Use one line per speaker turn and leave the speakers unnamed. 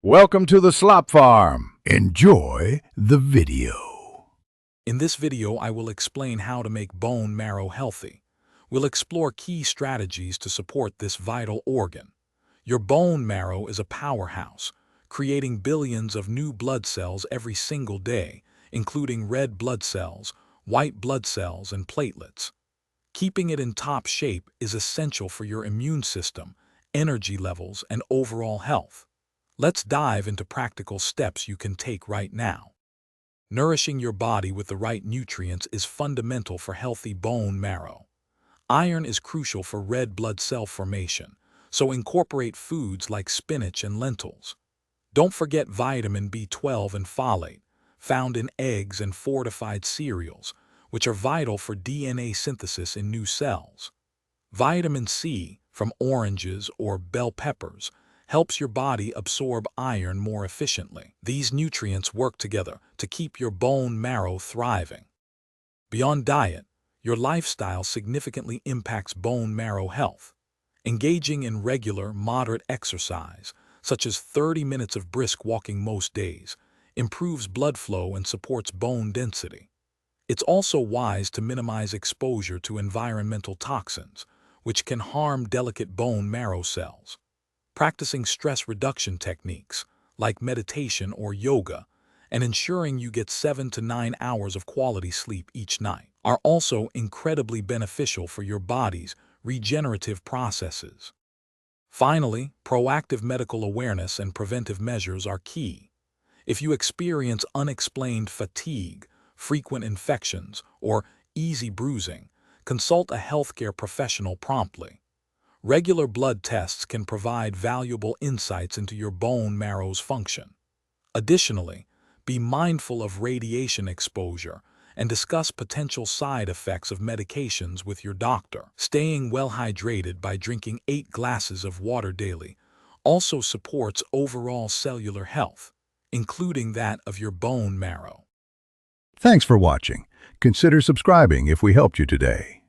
Welcome to the Slop Farm. Enjoy the video.
In this video, I will explain how to make bone marrow healthy. We'll explore key strategies to support this vital organ. Your bone marrow is a powerhouse, creating billions of new blood cells every single day, including red blood cells, white blood cells, and platelets. Keeping it in top shape is essential for your immune system, energy levels, and overall health. Let's dive into practical steps you can take right now. Nourishing your body with the right nutrients is fundamental for healthy bone marrow. Iron is crucial for red blood cell formation, so incorporate foods like spinach and lentils. Don't forget vitamin B12 and folate, found in eggs and fortified cereals, which are vital for DNA synthesis in new cells. Vitamin C, from oranges or bell peppers, helps your body absorb iron more efficiently. These nutrients work together to keep your bone marrow thriving. Beyond diet, your lifestyle significantly impacts bone marrow health. Engaging in regular, moderate exercise, such as 30 minutes of brisk walking most days, improves blood flow and supports bone density. It's also wise to minimize exposure to environmental toxins, which can harm delicate bone marrow cells. Practicing stress reduction techniques, like meditation or yoga, and ensuring you get 7 to 9 hours of quality sleep each night, are also incredibly beneficial for your body's regenerative processes. Finally, proactive medical awareness and preventive measures are key. If you experience unexplained fatigue, frequent infections, or easy bruising, consult a healthcare professional promptly. Regular blood tests can provide valuable insights into your bone marrow's function. Additionally, be mindful of radiation exposure and discuss potential side effects of medications with your doctor. Staying well hydrated by drinking 8 glasses of water daily also supports overall cellular health, including that of your bone marrow.
Thanks for watching. Consider subscribing if we helped you today.